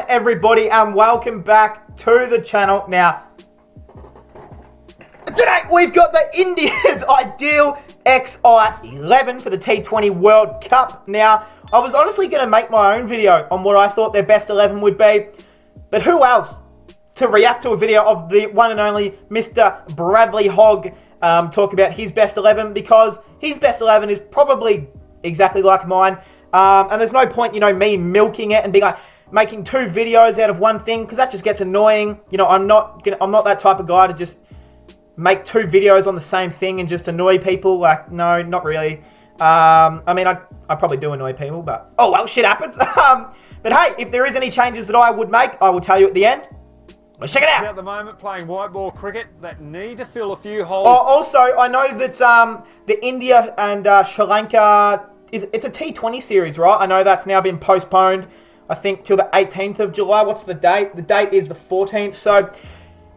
everybody, and welcome back to the channel. Now, today we've got the India's Ideal XI11 for the T20 World Cup. Now, I was honestly going to make my own video on what I thought their best 11 would be, but who else to react to a video of the one and only Mr. Bradley Hogg talk about his best 11, because his best 11 is probably exactly like mine, and there's no point, me milking it and being like, making two videos out of one thing, because that just gets annoying. I'm not that type of guy to just make two videos on the same thing and just annoy people. Like, no, not really. I mean, I probably do annoy people, but oh well, shit happens. But hey, if there is any changes that I would make, I will tell you at the end. Let's check it out. At the moment, playing white ball cricket that need to fill a few holes. Oh, also, I know that the India and Sri Lanka it's a T20 series, right? I know that's now been postponed, I think, till the 18th of July. What's the date? The date is the 14th. So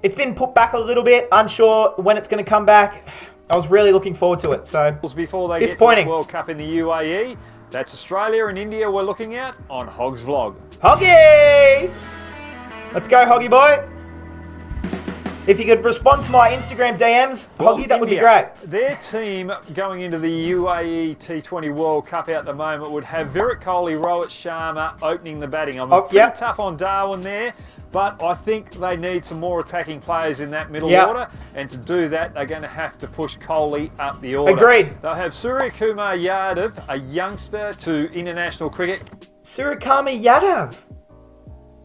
it's been put back a little bit. Unsure when it's going to come back. I was really looking forward to it. So before they disappointing. Get to the World Cup in the UAE, that's Australia and India we're looking at on Hogg's vlog. Hoggy! Let's go, Hoggy boy. If you could respond to my Instagram DMs, Well, Hoggy, that would be India, great. Their team going into the UAE T20 World Cup at the moment would have Virat Kohli, Rohit Sharma opening the batting. I'm pretty tough on Darwin there, but I think they need some more attacking players in that middle order, and to do that, they're going to have to push Kohli up the order. Agreed. They'll have Surya Kumar Yadav, a youngster to international cricket. Surya Kumar Yadav?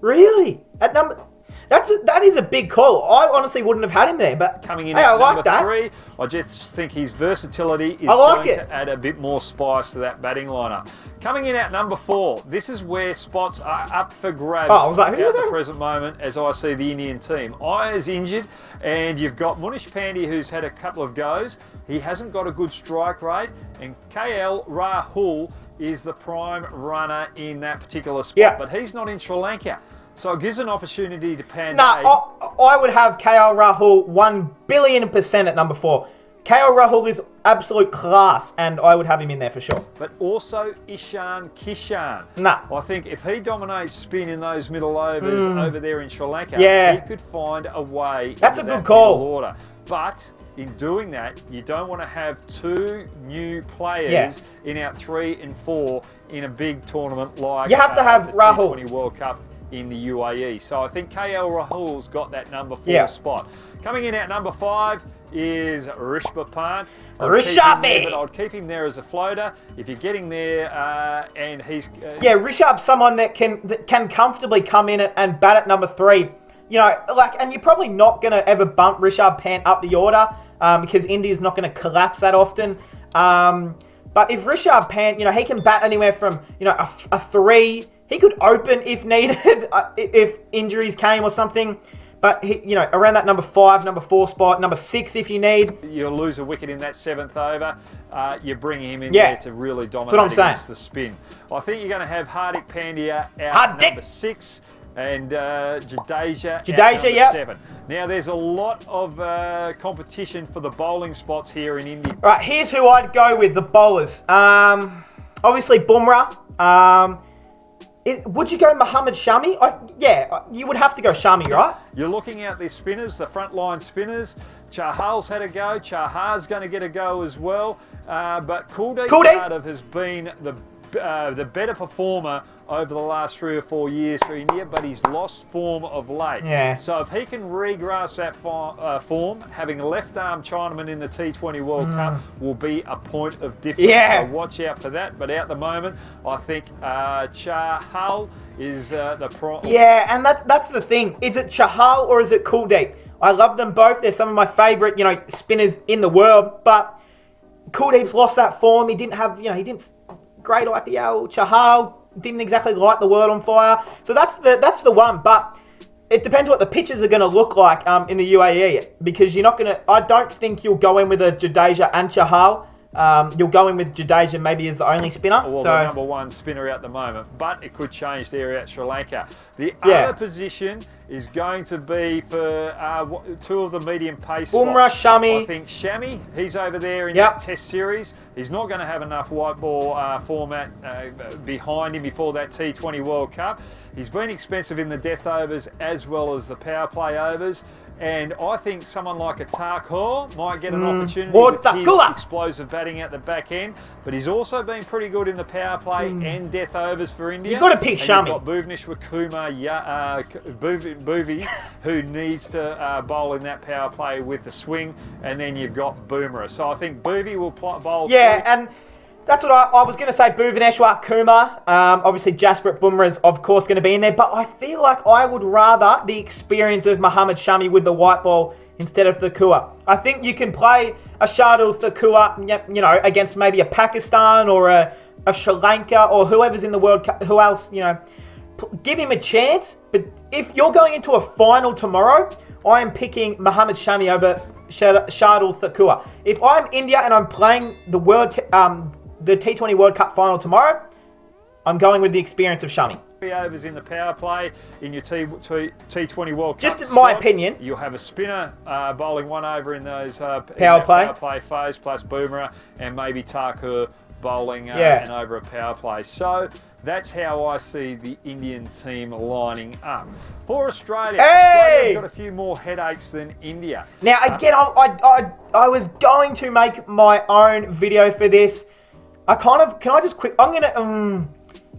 Really? At number... That is a big call. I honestly wouldn't have had him there, but coming in hey, at like number 3, I just think his versatility is to add a bit more spice to that batting lineup. Coming in at number 4, this is where spots are up for grabs at the present moment as I see the Indian team. Ayer's injured, and you've got Munish Pandey, who's had a couple of goes. He hasn't got a good strike rate, and KL Rahul is the prime runner in that particular spot, but he's not in Sri Lanka. So it gives an opportunity to Pandey. I would have KL Rahul 1,000,000,000% at number 4. KL Rahul is absolute class, and I would have him in there for sure. But also Ishan Kishan. I think if he dominates spin in those middle overs over there in Sri Lanka, he could find a way. That's a good call. Order. But in doing that, you don't want to have two new players in our 3 and 4 in a big tournament like you have to have the Rahul. T20 World Cup in the UAE. So I think KL Rahul's got that number 4 spot. Coming in at number 5 is Rishabh Pant. I'd keep him there as a floater. If you're getting there and he's... Rishabh's someone that can comfortably come in and bat at number 3. And you're probably not going to ever bump Rishabh Pant up the order because India's not going to collapse that often. But if Rishabh Pant, he can bat anywhere from, a 3. He could open if needed, if injuries came or something. But, around that number 5, number 4 spot, number 6 if you need. You'll lose a wicket in that 7th over. You're bringing him in there to really dominate against the spin. I think you're going to have Hardik Pandya out number 6 and Jadeja at number 7. Now, there's a lot of competition for the bowling spots here in India. Right, here's who I'd go with, the bowlers. Obviously, Bumrah. Would you go Mohammad Shami? You would have to go Shami, right? You're looking at the spinners, the frontline spinners. Chahal's had a go. Chahar's going to get a go as well. But Kuldeep Yadav has been the better performer over the last 3 or 4 years for India, but he's lost form of late. So if he can regrasp that form, having a left-arm Chinaman in the T20 World Cup will be a point of difference. So watch out for that. But at the moment, I think Chahal is the pro. And that's the thing. Is it Chahal or is it Kuldeep? I love them both. They're some of my favourite, spinners in the world. But Kuldeep's lost that form. He didn't have, he didn't great IPL. Chahal didn't exactly light the world on fire. So that's the one. But it depends what the pitches are going to look like in the UAE, because you're not going to... I don't think you'll go in with a Jadeja and Chahal. You'll go in with Jadeja maybe as the only spinner. Well, the number 1 spinner at the moment, but it could change there at Sri Lanka. The other position is going to be for two of the medium pace Bumrah, spots. Shami. I think Shami, he's over there in that Test series. He's not going to have enough white ball format behind him before that T20 World Cup. He's been expensive in the death overs as well as the power play overs. And I think someone like a Clarke might get an opportunity with his explosive batting at the back end. But he's also been pretty good in the power play and death overs for India. You've got to pick Shami. You've got Bhuvneshwar Kumar, Bhuvi, who needs to bowl in that power play with the swing. And then you've got Bumrah. So I think Bhuvi will bowl. Yeah, and that's what I was going to say. Bhuvneshwar Kumar. Obviously, Jasprit Bumrah is, of course, going to be in there. But I feel like I would rather the experience of Mohammad Shami with the white ball instead of Thakur. I think you can play a Shardul Thakur, you know, against maybe a Pakistan or a Sri Lanka or whoever's in the World Cup, who else, you know. Give him a chance. But if you're going into a final tomorrow, I am picking Mohammad Shami over Shardul Thakur. If I'm India and I'm playing the T20 World Cup final tomorrow, I'm going with the experience of Shami. 3 overs in the power play in your T20 World Cup. Just my opinion. You'll have a spinner bowling 1 over in those power play phase, plus Bumrah, and maybe Thakur bowling an over a power play. So that's how I see the Indian team lining up. For Australia, Australia's got a few more headaches than India. Now, again, I was going to make my own video for this. I'm gonna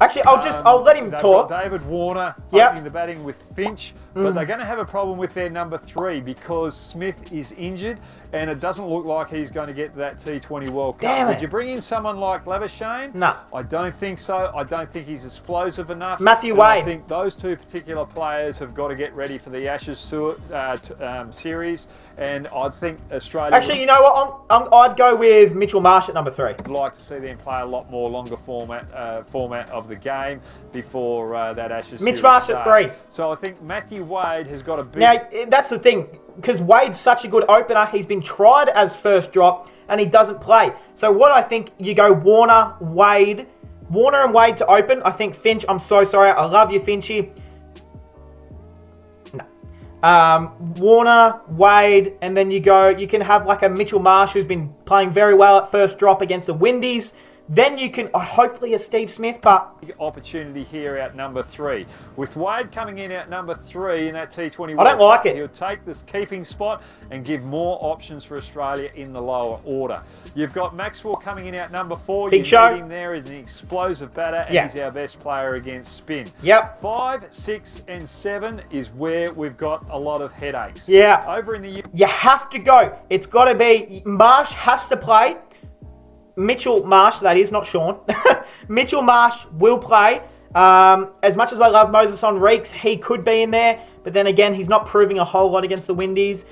actually I'll let him talk. Got David Warner opening the batting with Finch, but they're going to have a problem with their number 3 because Smith is injured and it doesn't look like he's going to get that T20 World Cup. Would you bring in someone like Labuschagne? No. I don't think so. I don't think he's explosive enough. Matthew Wade. I think those two particular players have got to get ready for the Ashes series, and I think Australia... Actually, you know what? I'd go with Mitchell Marsh at number 3. I'd like to see them play a lot more longer format of the game before that Ashes Mitch series Marsh starts. at 3. So I think Matthew Wade has got a big... Now, that's the thing, because Wade's such a good opener. He's been tried as first drop, and he doesn't play. So what I think, you go Warner and Wade to open. I think Finch, I'm so sorry. I love you, Finchy. No. Warner, Wade, and then you can have like a Mitchell Marsh who's been playing very well at first drop against the Windies. Then you can, hopefully a Steve Smith, but... Opportunity here at number 3. With Wade coming in at number 3 in that T20 World I don't like it. He'll take this keeping spot and give more options for Australia in the lower order. You've got Maxwell coming in at number 4. Big show. Him there as an explosive batter, and he's our best player against spin. Yep. 5, 6, and 7 is where we've got a lot of headaches. Yeah. Over in the... You have to go. It's got to be... Marsh has to play. Mitchell Marsh, that is, not Sean. Mitchell Marsh will play. As much as I love Moses on Reeks, he could be in there. But then again, he's not proving a whole lot against the Windies.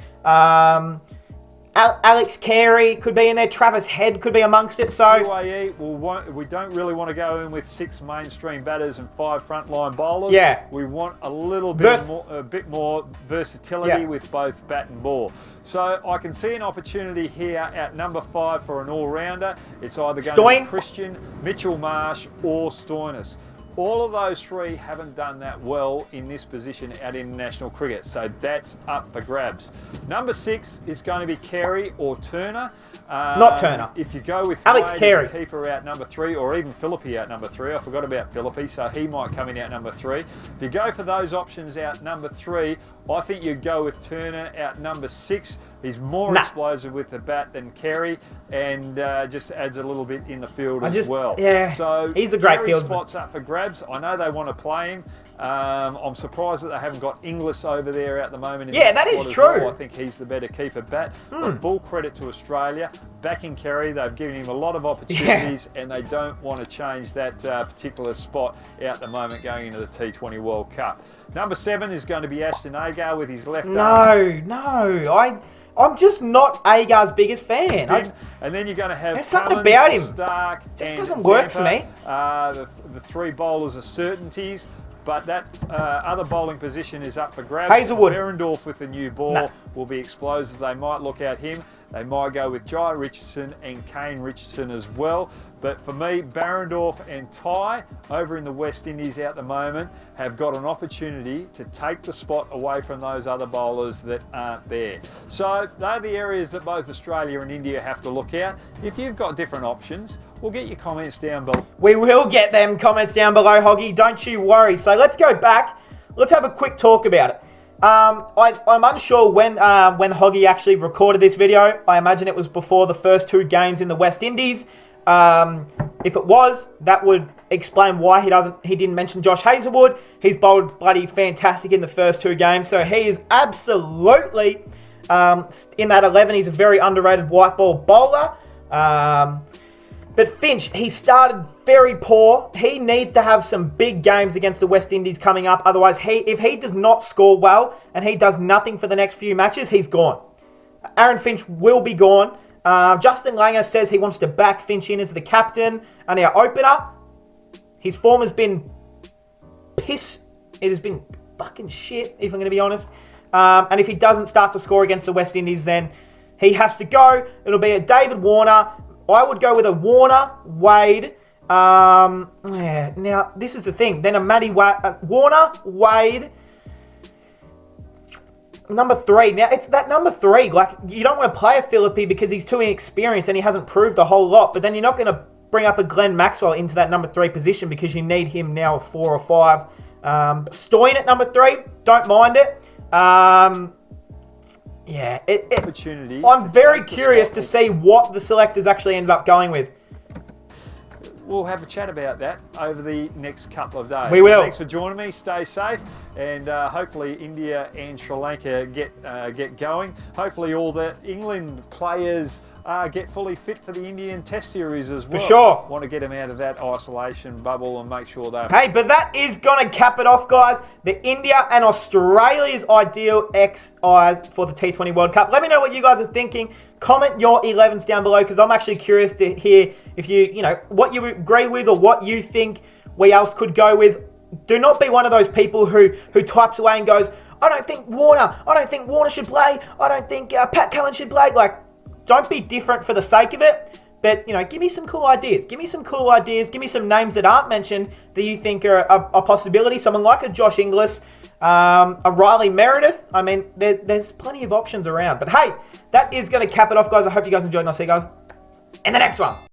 Alex Carey could be in there. Travis Head could be amongst it. So UAE, we don't really want to go in with 6 mainstream batters and 5 frontline bowlers. Yeah. We want a little bit more versatility with both bat and ball. So I can see an opportunity here at number 5 for an all-rounder. It's either going to be Christian, Mitchell Marsh, or Stoinis. All of those 3 haven't done that well in this position at international cricket, so that's up for grabs. Number 6 is going to be Carey or Turner. Not Turner. If you go with Alex Carey, keeper out number 3, or even Philippi out number 3, I forgot about Philippi, so he might come in out number 3. If you go for those options out number 3, I think you'd go with Turner out number 6. He's more explosive with the bat than Carey, and just adds a little bit in the field as well. Yeah, so he's a great fieldsman. Spots up for grabs. I know they want to play him. I'm surprised that they haven't got Inglis over there at the moment. That is true. Well. I think he's the better keeper bat. But full credit to Australia. Backing Carey, they've given him a lot of opportunities, and they don't want to change that particular spot out the moment going into the T20 World Cup. Number 7 is going to be Ashton Agar with his left arm. No. I'm just not Agar's biggest fan. And then you're going to have there's something about him. Stark, just doesn't work for me. The 3 bowlers are certainties, but that other bowling position is up for grabs. Hazelwood. Behrendorff with the new ball will be explosive. They might look at him. They might go with Jai Richardson and Kane Richardson as well. But for me, Barrendorf and Ty over in the West Indies at the moment have got an opportunity to take the spot away from those other bowlers that aren't there. So they're the areas that both Australia and India have to look at. If you've got different options, we'll get your comments down below. We will get them comments down below, Hoggy. Don't you worry. So let's go back. Let's have a quick talk about it. I'm unsure when Hoggy actually recorded this video. I imagine it was before the first 2 games in the West Indies. If it was, that would explain why he didn't mention Josh Hazlewood. He's bowled bloody fantastic in the first 2 games, so he is absolutely in that 11. He's a very underrated white ball bowler. But Finch, he started very poor. He needs to have some big games against the West Indies coming up. Otherwise, if he does not score well and he does nothing for the next few matches, he's gone. Aaron Finch will be gone. Justin Langer says he wants to back Finch in as the captain and our opener. His form has been piss. It has been fucking shit, if I'm going to be honest. And if he doesn't start to score against the West Indies, then he has to go. It'll be a David Warner. I would go with a Warner, Wade. Yeah. Now, this is the thing. Then a Matty Warner, Wade. Number 3. Now, it's that number 3. Like, you don't want to play a Philippe because he's too inexperienced and he hasn't proved a whole lot. But then you're not going to bring up a Glenn Maxwell into that number 3 position because you need him now a 4 or 5. Stoyan at number 3. Don't mind it. Yeah, opportunity. I'm very curious to see what the selectors actually ended up going with. We'll have a chat about that over the next couple of days. We will. Thanks for joining me. Stay safe, and hopefully India and Sri Lanka get going. Hopefully all the England players get fully fit for the Indian Test series as well. For sure. Want to get them out of that isolation bubble and make sure they're... Hey, but that is going to cap it off, guys. The India and Australia's ideal XIs for the T20 World Cup. Let me know what you guys are thinking. Comment your 11s down below because I'm actually curious to hear if you know, what you agree with or what you think we else could go with. Do not be one of those people who types away and goes, I don't think Warner should play. I don't think Pat Cullen should play. Like, don't be different for the sake of it. But, you know, give me some cool ideas. Give me some cool ideas. Give me some names that aren't mentioned that you think are a possibility. Someone like a Josh Inglis, a Riley Meredith. I mean, there's plenty of options around. But hey, that is going to cap it off, guys. I hope you guys enjoyed, and I'll see you guys in the next one.